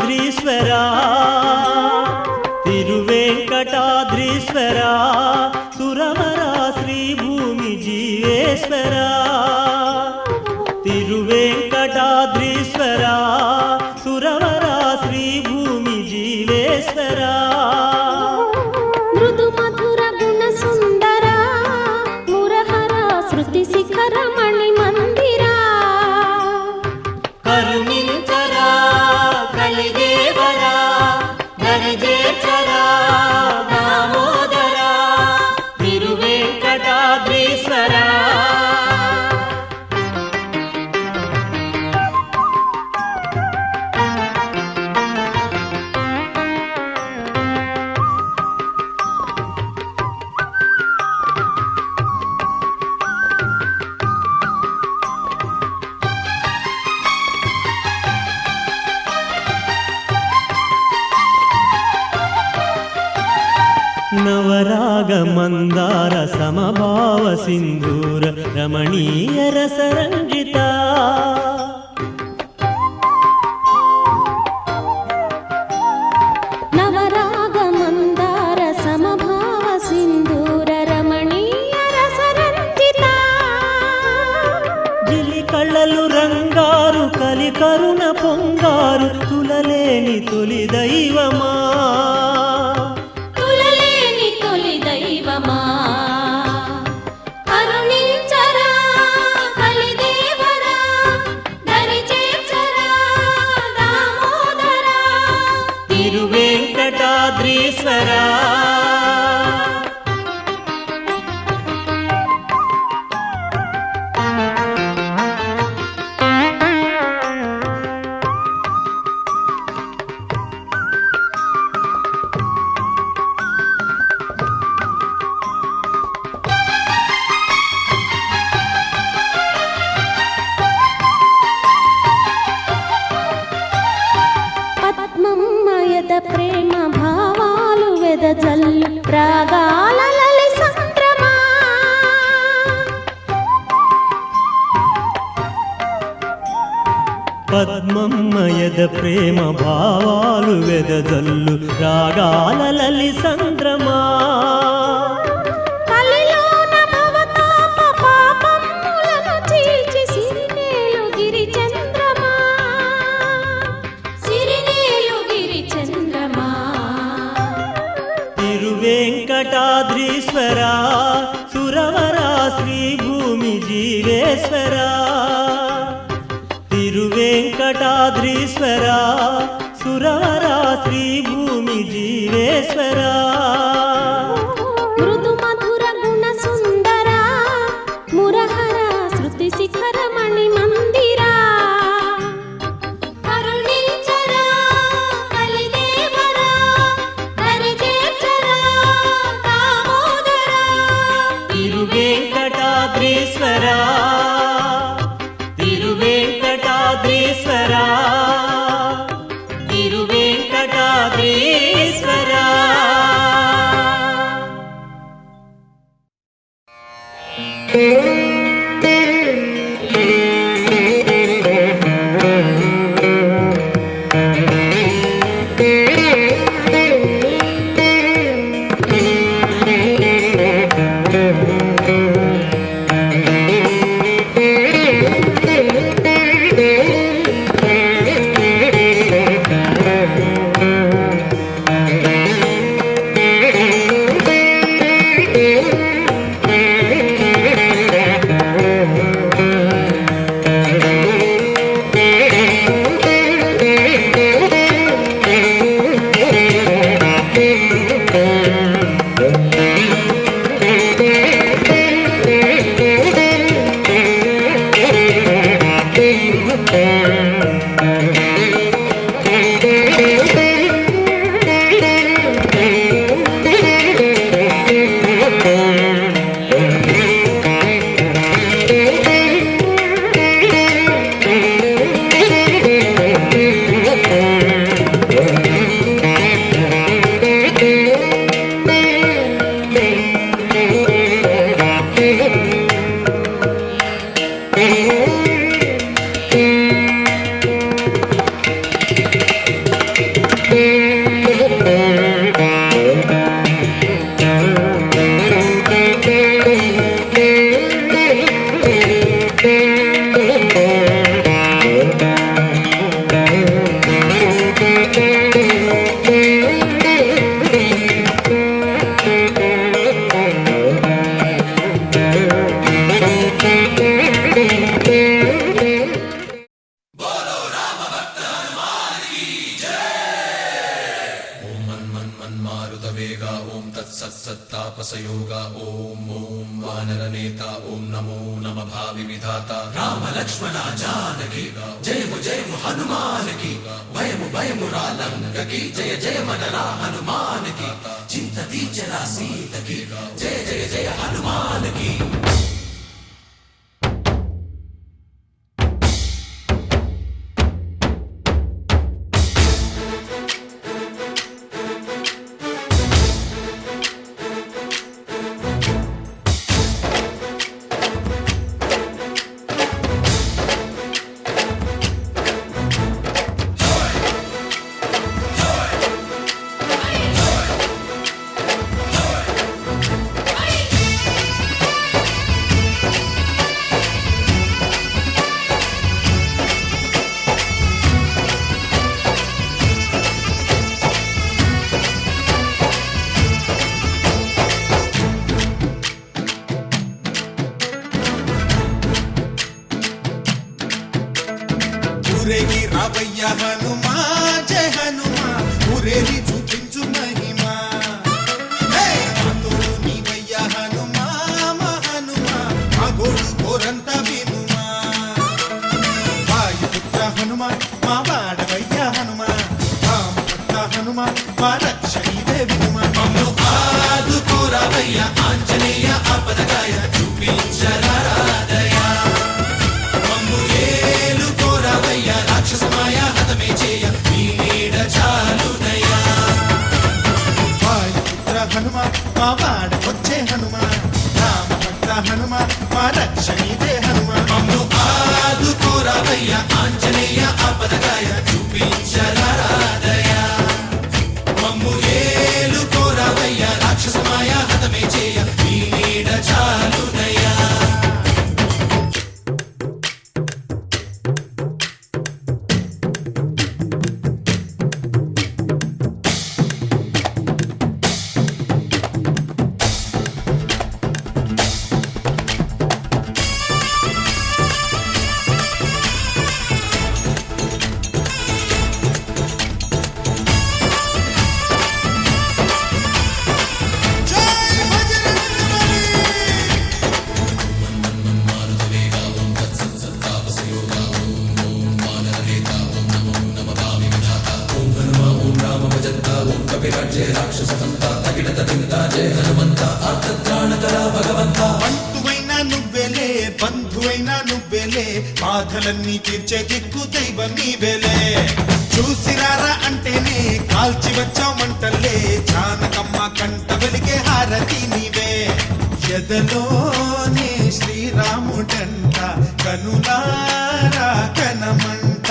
తిరువేంకటాద్రీశ్వరా తిరువేంకటాద్రీశ్వరా సురవరా శ్రీభూమి జీవేశ్వరా తిరువేంకటాద్రీశ్వరా సురవరా శ్రీభూమి జీవేశ్వరా మృదు మధుర గుణ సుందరా మురహర శృతి శిఖర మణి మందిరా కరుణించరా కలిదేవరా దరిజేర్చరా దామోదరా తిరువేంకటాద్రీశ్వరా నవరాగ మందార సమభావ సింధూర రమణీయ రసరంజిత నవరాగ మందార సమభావ సింధూర రమణీయ రసరంజిత జిలి కళ్ళలు రంగారు కలి కరుణ పొంగారు తులలేని తొలి దైవమా కరుణించరా కలిదేవరా దరిచేర్చరా దామోదరా తిరువేంకటాద్రీశ్వరా పద్మమ్మయద ప్రేమ భావాలు వెదజల్లు రాగాల లలి సంద్రమా పద్మమ్మయద ప్రేమ భావాలు వెదజల్లు రాగాల లలి సంద్రమా కలిలోన భవతాప పాపములను చీల్చి సిరినేలు గిరి చంద్రమా సిరినేలు గిరి చంద్రమా తిరువేంకటాద్రీశ్వరా సురవరా శ్రీభూమి జీవేశ్వరా తిరువేంకటాద్రీశ్వరా సురవరా శ్రీభూమి జీవేశ్వరా మృదు మధుర గుణ సుందరా మురహర శృతి శిఖర మణి మందిరా కరుణించరా కలిదేవరా దరిచేర్చరా దామోదరా తిరువేంకటాద్రీశ్వరా తిరువేంకటాద్రీశ్వరా తిరువేంకటాద్రీశ్వరా सत्सत्तापसयोगा ओम ओम वानरनेता ओम नमो नम भावि विधाता राम लक्ष्मण जानकी जय हनुमान की भयमु रालंक की जय मनरा हनुमान की चिंतती चला सीत की जय हनुमान की। ఊరేగి రావయ్య హనుమా జయ హనుమా ఊరేగి చూపించు మహిమా మాతోడు నీవయ్య హనుమా మా హనుమా మా గోడు కోరంత వినుమా వాయుపుత్ర హనుమా మా వాడవయ్య హనుమా రామభక్త హనుమా మా రక్షణీవే వినుమా మమ్ము ఆదుకోరావయ్య ఆంజనేయ ఆపదగాయ చూపించరాదయ మమ్ము ఏలుకోరావయ్య రాక్షసమాయ హతమే చేయ నీ నీడ చాలునయ్యా వాయుపుత్ర హనుమా మా వాడవచ్చే హనుమా రామభక్త హనుమా మా రక్షణీవే హనుమా మమ్ము ఆదుకోరావయ్య ఆంజనేయ ఆపదగాయ చూపించరాదయ మమ్ము ఏలుకోరావయ్య రాక్షసమాయ హతమే చేయ నీ నీడ చాలునయ్యా। బంటువైనా నువ్వేలే బంధువైనా నువ్వేలే బాధలన్నీ తీర్చే దిక్కు దైవం నీవేలే చూసిరారా అంటేనే కాల్చి వచ్చామంటలే జానకమ్మ కంట వెలిగే హారతి నీవే ఎదలోనే శ్రీరాముడంట కనులారా కనమంట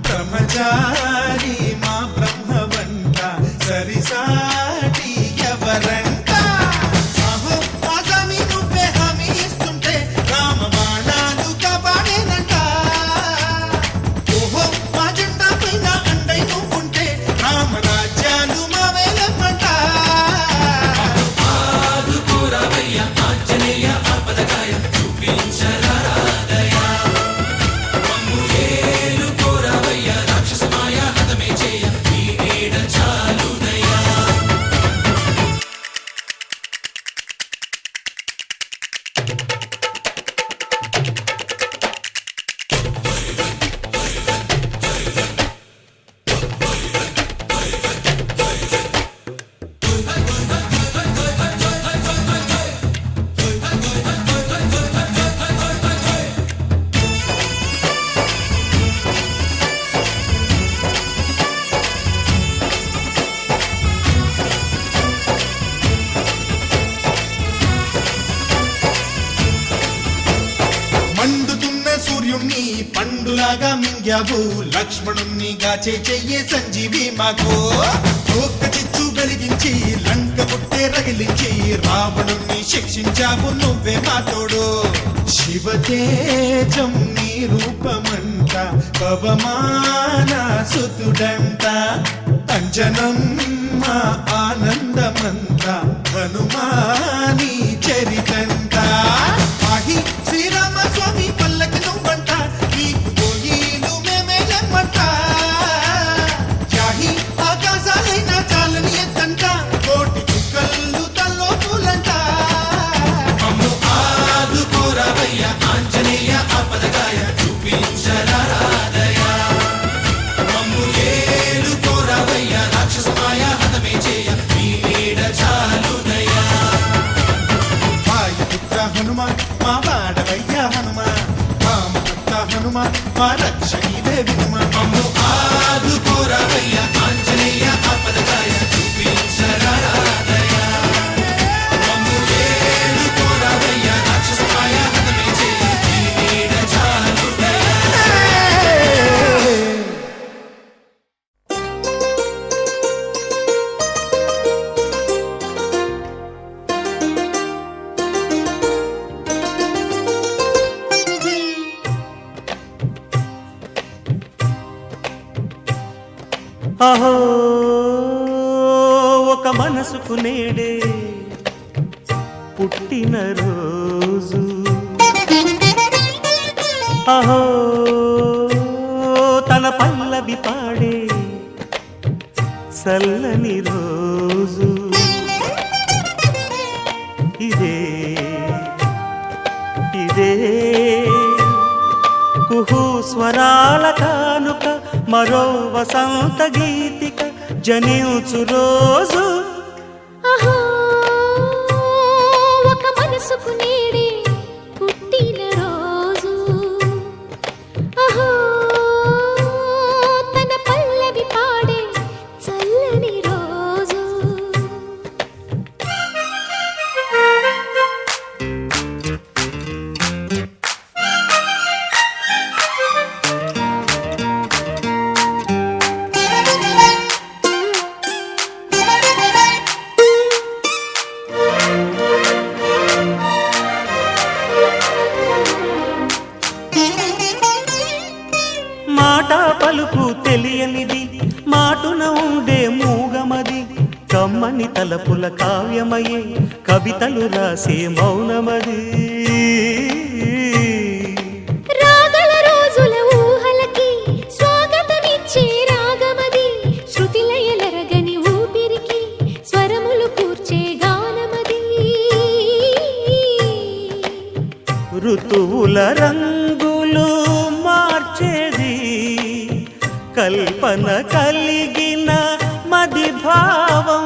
బ్రహ్మచారి మా బ్రహ్మవంట సరిసాటి ఎవరంట సాహో ఆసామి నువ్వే హామీ ఇస్తుంటే రామ బాణాలు కాపాడేనంట ఓహో మా జెండా పైన అండై నువ్వుంటే రామరాజ్యాలు మా వేలమ్మంట ఆదుకోరావయ్య ఆంజనేయ ఆపదగాయ చూపించరాదయ మమ్ము ఏలుకోరావయ్య రాక్షసమాయ హతమే చేయ నీ నీడ చాలునయ్యా। మండుతున్న సూర్యుణ్ణి పండులాగా మింగావు లక్ష్మణుణ్ణి గాచే చెయ్యే సంజీవి మాకు ఒక్క చిచ్చు వెలిగించి లంక పుట్టే రగిలించి రావణుణ్ణి శిక్షించావు నువ్వే మా తోడు శివతేజం నీ రూపమంట పవమాన సుతుడంట అంజనం మా ఆనందమంత హనుమాని చరితంట ఆహి శ్రీరామ స్వామి పల్లకి నువ్వంట నీకు గోయీలు మేమేలమ్మంట యాహి ఆకాశాలైనా చాలని ఎత్తంట కోటి చుక్కల్లో మా రక్ష ఇదే వినుమ మమ్ము ఆదుకోరావయ్య ఆంజనేయ ఆపదకాయ చూపించరా దయ మమ్ము ఏలుకోరావయ్య రాక్షసమాయ హతమే చేయి నీ నీడ చాలు దయ అహో ఒక మనసుకు నేడే పుట్టిన రోజు అహో తన పల్లవి పాడే చల్లని రోజు ఇదే ఇదే కుహు స్వరాల కానుక మరో వసంత గీతిక జనించు రోజు అహో ఒక మనసుకు నేడే పుట్టిన రోజు అహో తన పల్లవి పాడే చల్లని రోజు మాట పలుకు తెలియనిది మాటున ఉండే మూగమది కమ్మని తలపుల కావ్యమయే కవితలు రాసే మౌనమది రాగల రోజుల ఊహలకి స్వాగతమిచ్చే రాగమది శృతిలయలరగని ఊపిరికి స్వరములు కూర్చే గానమది ఋతువుల రంగులు మార్చేది కల్పన కలిగిన మది భావం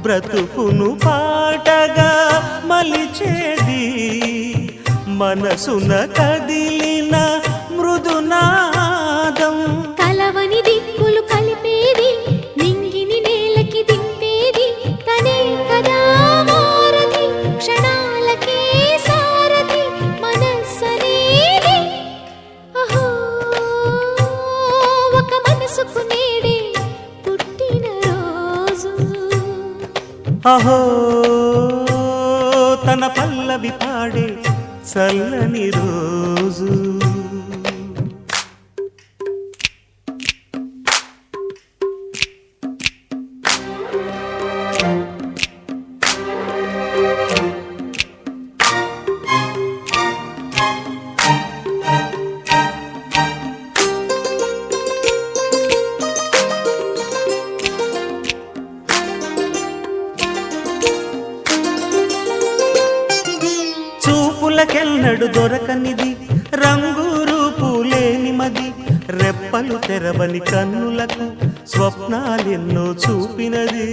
బ్రతుకును పాటగా మలిచేది మనసున కదిలిన మృదునాదం కలవని దిక్కులు కలిపేది నింగిని నేలకి దింపేది తనే కదా మారది క్షణాలకే సారథి మనస్సనేది అహో ఒక మనసుకు నేడే పుట్టిన రోజు అహో తన పల్లవి పాడే చల్లని రోజు చూపులకెన్నడు దొరకనిది రంగు రూపు లేని మది రెప్పలు తెరవని కన్నులకు స్వప్నాలెన్నో చూపినది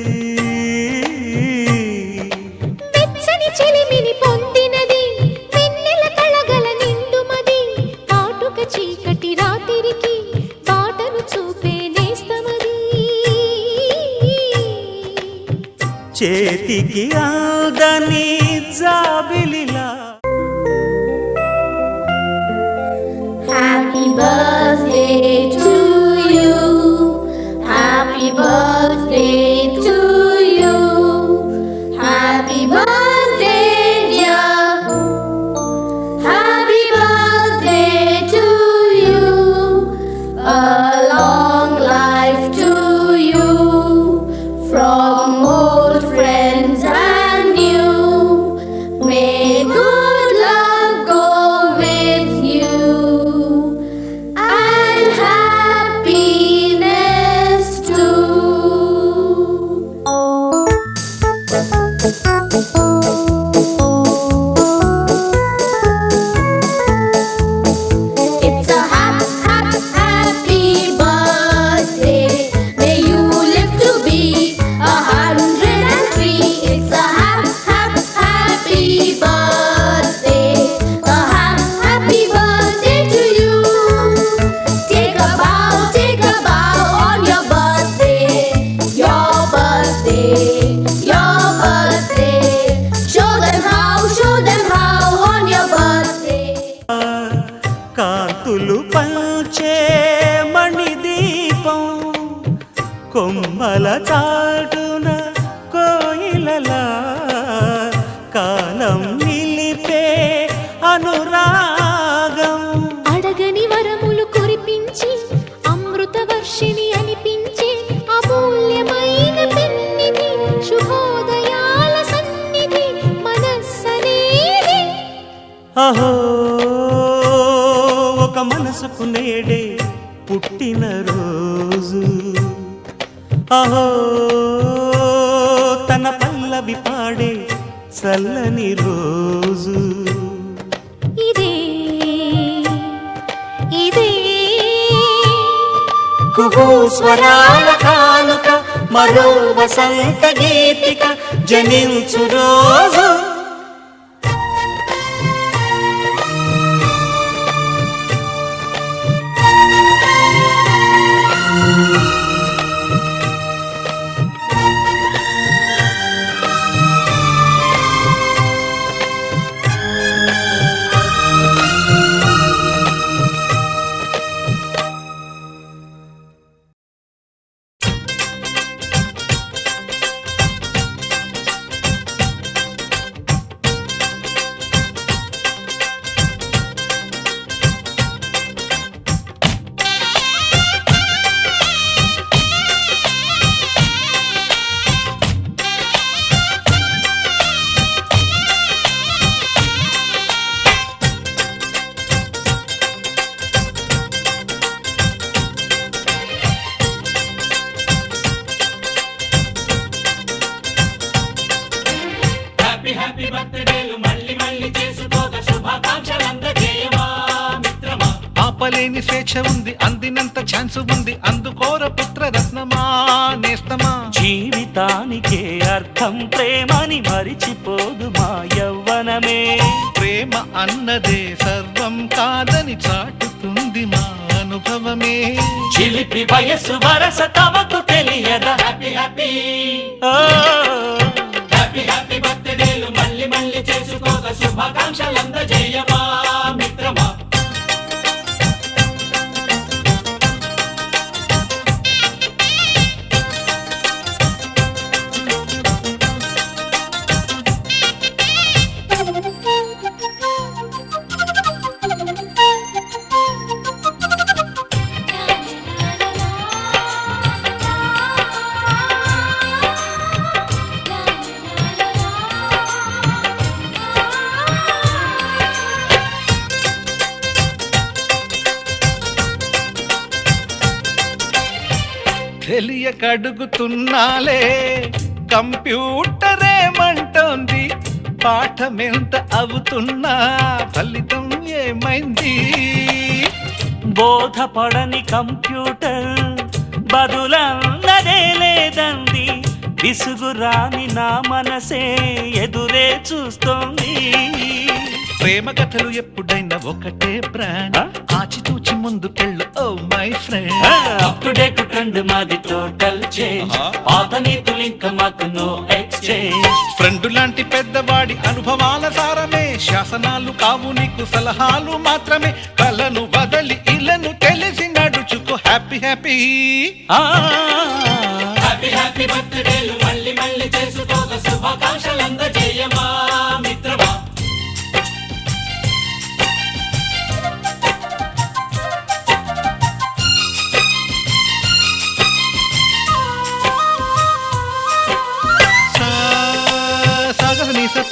వెచ్చని చెలిమిని పొందినది వెన్నెల కళగల నిండుమది కాటుక చీకటి రాత్రికి బాటను చూపే నేస్తమది చేతికి ఆదని జాబిలిలా Happy birthday to you. Happy birthday to you. Happy birthday, dear. Happy birthday to you. A long life to you. From old friends and new. May good luck go with you. And కొమ్మల చాటున కోయిలలా కాలం నిలిపే అనురాగం. అడగని వరములు కురిపించి అమృత వర్షిణి అనిపించే అమూల్యమైన పెన్నిధి శుభోదయాల సన్నిధి మనస్సనేది. అహో ఒక మనసుకు నేడే పుట్టిన రోజు, అహో తన పల్లవి పాడే చల్లని రోజు. ఇదే ఇదే కుహూ స్వరాల కానుక మరో వసంత గీతిక జనించు రోజు. ఆపలేని స్వేచ్ఛ ఉంది, అందినంత ఛాన్స్ ఉంది, అందుకోర పుత్ర రత్నమా నేస్తమా. జీవితానికే అర్థం ప్రేమని మరిచిపోదు మా యవ్వనమే. ప్రేమ అన్నదే సర్వం కాదని చాటుతుంది మా అనుభవమే. చిలిపి వయస్సు వరస తమకు తెలియదా. హ్యాపీ హ్యాపీ హ్యాపీ హ్యాపీ బర్త్డేలు మళ్ళీ మళ్ళీ చేసుకోక శుభాకాంక్షలందజేయమా మిత్రమా. తెలియకడుగుతున్నాలే కంప్యూటరేమంటోంది, పాఠమెంత అవుతున్నా ఫలితం ఏమైంది. బోధపడని కంప్యూటర్ బదులన్నదే లేదంది, విసుగురాని నా మనసే ఎదురే చూస్తోంది. ప్రేమ కథలు ఎప్పుడైనా ఒకటే బ్రాండ్, ఆచితూచి ముందుకెళ్ళు oh my friend. Up to date trend మాది టోటల్ చేంజ్, పాత నీతులు ఇంకా మాకు నో ఎక్స్చేంజ్. ఫ్రెండ్ లాంటి పెద్దవాడి అనుభవాల సారమే, శాసనాలు కావు నీకు సలహాలు మాత్రమే. కలను వదలి ఇలను తెలిసి నడుచుకో హ్యాపీ హ్యాపీ. హ్యాపీ హ్యాపీ బర్త్డేలు మళ్ళీ మళ్ళీ చేసుకోక శుభాకాంక్షలందజేయమా మిత్రమా.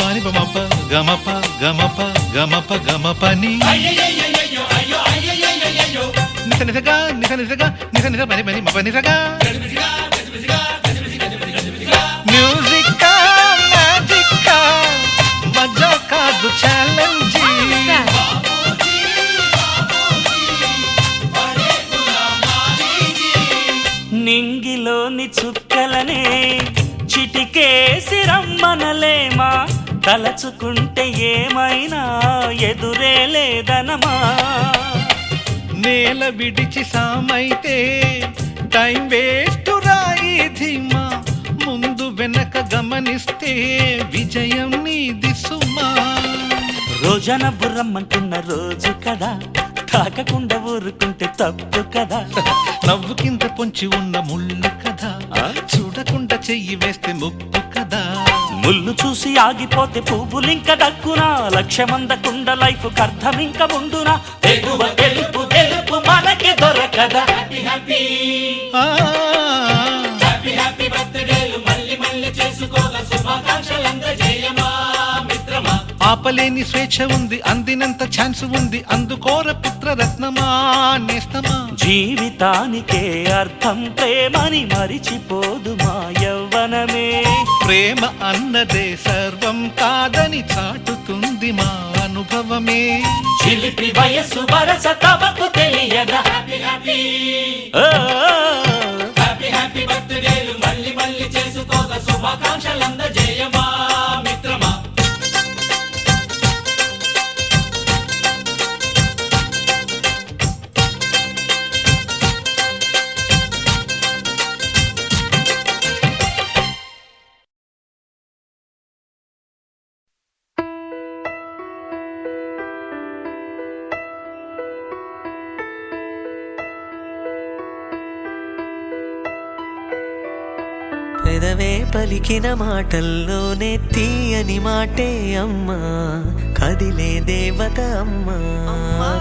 పాని బమప గమప గమప గమప గమపని నిస నిసగా నిస నిసగా నిస నిస పని పని మప నిసగా. మ్యూజిక్ మ్యాజిక్ మజా కాదు ఛాలెంజ్. నింగిలోని చుక్కలనే చిటికేసి రమ్మనలేమా, తలచుకుంటే ఏమైనా ఎదురే లేదనమా. నేల విడిచి సామైతే టైం వేస్ట్ రాయి ధీమా, ముందు వెనక గమనిస్తే విజయం నీది సుమా. రోజన బుర్రమ్మంటున్న రోజు కదా, తాకకుండా ఊరుకుంటే తప్పు కదా. నవ్వుకింత పొంచి ఉన్న ముళ్ళు కదా, కదా, చూడకుండా చెయ్యి వేస్తే ముప్పు కదా. ముళ్ళు చూసి ఆగిపోతే పువ్వులింక దక్కునా, లక్ష్యమందకుండ లైఫ్ అర్థమింక ఉండునా. తెగువ తెలుపు తెలుపు మనకి దొరకదా. హ్యాపీ హ్యాపీ ఆ, హ్యాపీ హ్యాపీ బర్త్డేలు మళ్ళీ మళ్ళీ చేసుకోగా, శుభాకాంక్షలందజేయమా మిత్రమా. ఆపలేని స్వేచ్ఛ ఉంది, అందినంత ఛాన్స్ ఉంది, అందుకోర పుత్రరత్నమా నేస్తమా. జీవితానికే అర్థం ప్రేమని మరిచిపోదు మా యవ్వనమే. ప్రేమ అన్నదే సర్వం కాదని చాటుతుంది మా అనుభవమే. చిలిపి వయస్సు వరస తమకు తెలియదా. హ్యాపీ హ్యాపీ హ్యాపీ హ్యాపీ బర్త్డేలు మళ్ళీ మళ్ళీ చేసుకోగా, శుభాకాంక్షలందజేయమా మిత్రమా. పెదవే పలికిన మాటల్లోనే తీయని మాటే అమ్మా, కదిలే దేవత అమ్మా,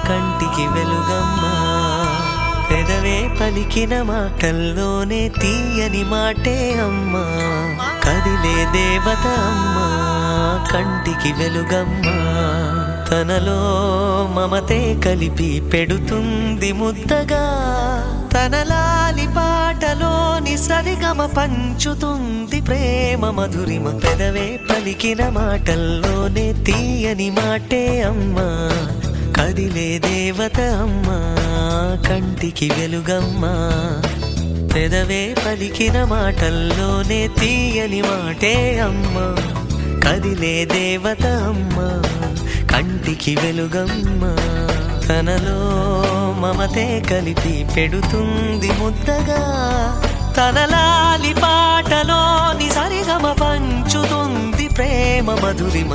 కంటికి వెలుగమ్మా. పెదవే పలికిన మాటల్లోనే తీయని మాటే అమ్మా, కదిలే దేవత అమ్మా, కంటికి వెలుగమ్మా. తనలో మమతే కలిపి పెడుతుంది ముద్దగా, తనలాలి పాటలోని సరిగమ పంచుతుంది ప్రేమ మధురిమ. పెదవే పలికిన మాటల్లోనే తీయని మాటే అమ్మా, కదిలే దేవత అమ్మా, కంటికి వెలుగమ్మా. పెదవే పలికిన మాటల్లోనే తీయని మాటే అమ్మా, కదిలే దేవత అమ్మా, కంటికి వెలుగమ్మా. తనలో మమతే కలిపి పెడుతుంది ముద్దగా, తనలాలి పాటలోని సరిగమ పంచుతుంది ప్రేమ మధురిమ.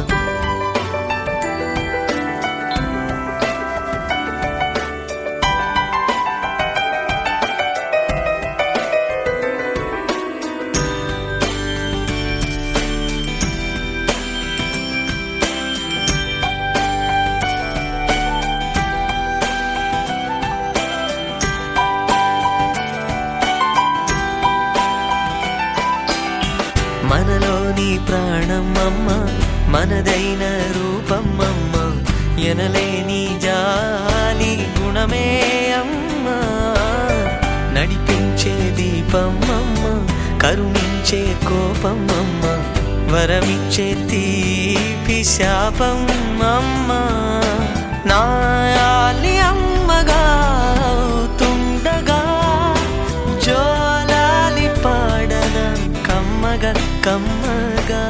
మనలోని ప్రాణమమ్మ, మనదైన రూపమమ్మ, ఎనలేని జాలి గుణమే అమ్మ. నడిపించే దీపమమ్మ, కరుణించే కోపమమ్మ, వరమిచ్చే తీపి శాపమమ్మ. నాయాలి అమ్మగా అవుతుండగా, జోలాలి పాడన కమ్మగా కమ్మగా.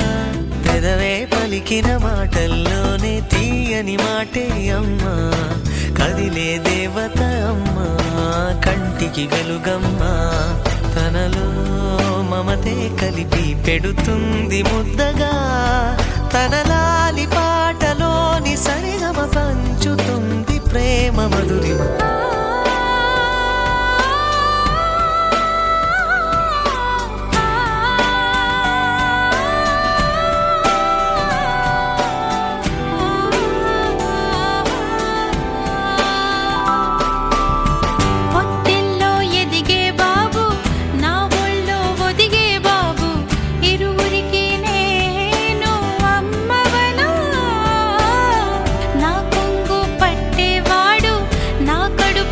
పెదవే పలికిన మాటల్లోనే తీయని మాటే అమ్మా, కదిలే దేవత అమ్మా, కంటికి వెలుగమ్మా. తనలో మమతే కలిపి పెడుతుంది ముద్దగా, తనలాలి పాటలోని సరిగమ పంచుతుంది ప్రేమ మధురిమ. నా కొంగు పట్టేవాడు, నా కడుపు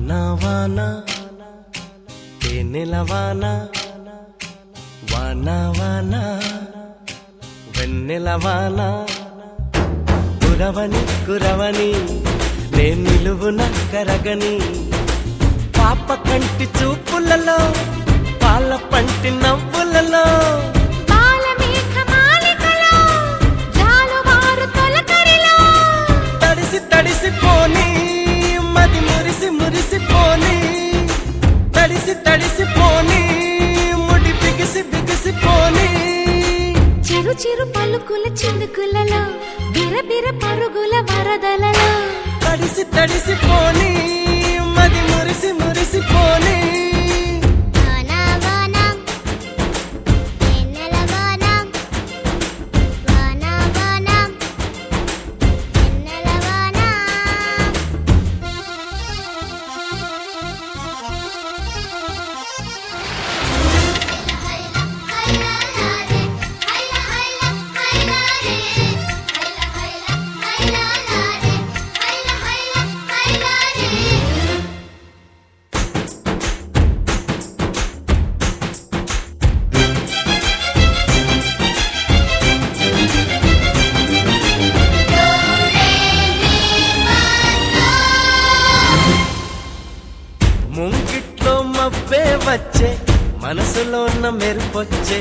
వానా వానా తేనెల వానా వానా వానా వెన్నెల వానా కురవని కురవని నేను నిలువున కరగని పాప కంటి చూపులలో పాల పంటి నవ్వులలో బాలమేఘమాలికలో జాలువారు తొలకరిలో తడిసి తడిసిపోని మది మురిసి మురిసిపోని తడిసి తడిసిపోని ముడి బిగిసి బిగిసిపోని చిరు చిరు పలుకుల చినుకులలో బిరబిర పరుగుల వరదలలో తడిసి తడిసిపోని మది మురిసి మురిసిపోని వానా వానా వెన్నెల వానా వానా వానా వెన్నెల వానా ముంగిట్లో మబ్బే వచ్చే మనసులో ఉన్న మెరుపొచ్చే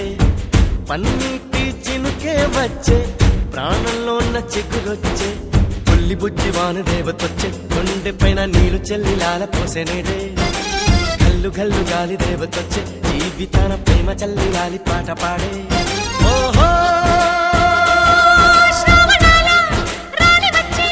పన్నీటి చినుకే వచ్చే ప్రాణంలో ఉన్న చిగురొచ్చే పుల్లి బుజ్జి వాన దేవతొచ్చే కొండె పైన నీరు చెల్లి లాల పోసెనేడే గల్లు గల్లు గాలి దేవతొచ్చే జీవితాన ప్రేమ చల్లి గాలి పాట పాడే ఓహో శ్రావణాల రాలి వచ్చి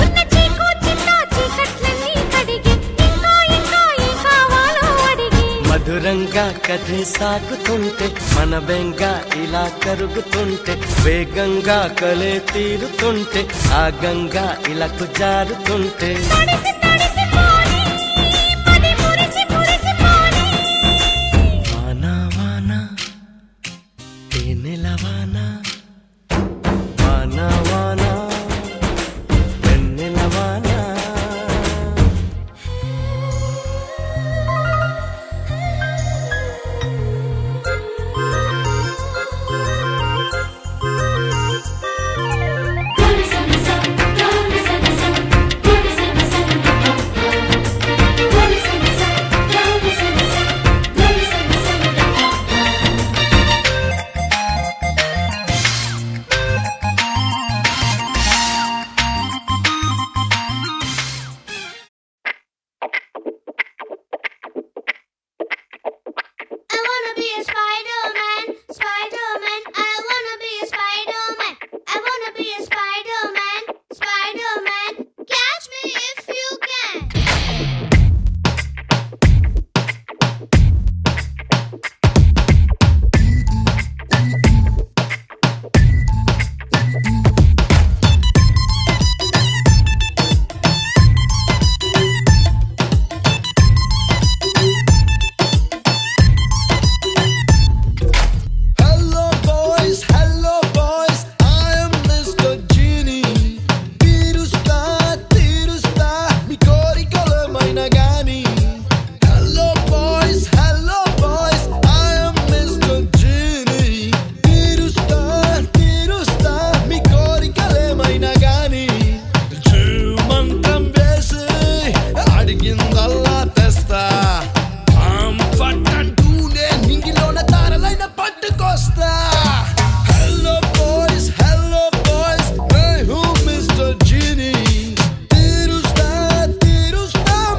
ఉన్న చీకు చిన్న చీకట్లన్నీ కడిగి ఇంకా ఇంకా ఏం కావాలో అడిగి మధురంగా కథే సాగుతుంటే మన బెంగ ఇలా కరుగుతుంటే వేగంగా కలే తీరుతుంటే ఆ గంగా ఇలాకు జారుతుంటే తడిసి తడిసిపోని మది మురిసి మురిసిపోని వానా వానా తేనెల వానా వానా వానా వెన్నెల వానా I wanna be a Spider-Man, Spider-Man. I wanna be a Spider-Man. I wanna be a Spider-Man, Spider-Man. Catch me if you can. Hello boys, I am Mr. Genie. తీరుస్తా మీ కోరికలమైన గాని. Hello boys, I am Mr. Genie. తీరుస్తా మీ కోరికలేమైన గాని. మంత్రం వేసి అడిగిందల్లా తెస్తా. పట్టంటూనే నింగిలోన తారలైన పట్టుకొస్తా. Hello boys, मैं हूँ Mr. Genie. తీరుస్తా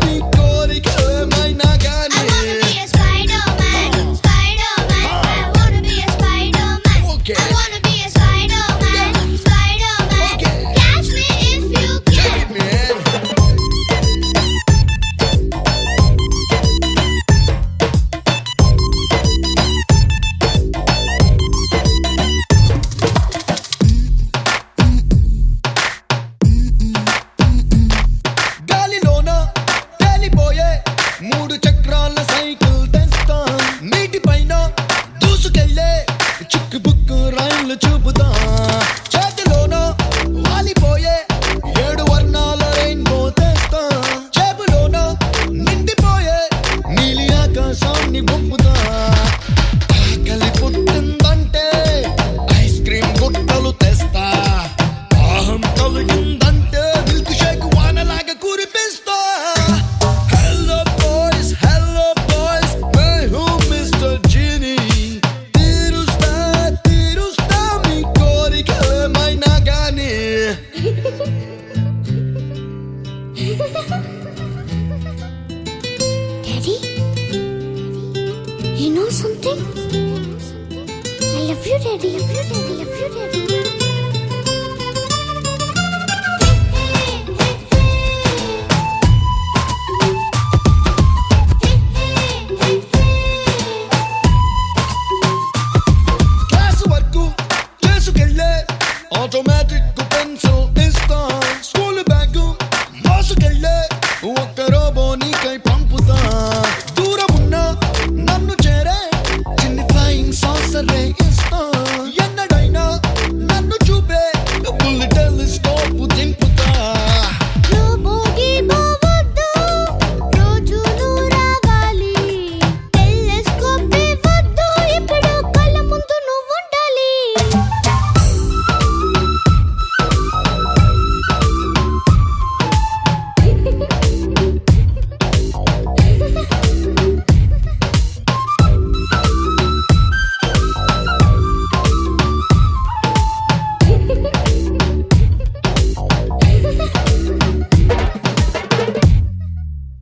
మీ కోరికలేమైనా గాని. I wanna be a Spider-Man, Spider-Man. I wanna be a Spider-Man. Okay. I wanna be a Spider-Man, Spider-Man. Okay. Catch me if you can. Man. గాలిలోన తేలిపోయే 3 చక్రాల cycle తెస్తా. నీటిపైన దూసుకెళ్ళే చిక్కుబుక్కు రైళ్లు చూపుతా. చేతిలోన వాలిపోయే 7 వర్ణాల రెయిన్బో తెస్తా. చేబులోన automatic pencil ఇస్తా school bag మోసుకెళ్ళే ఒక్క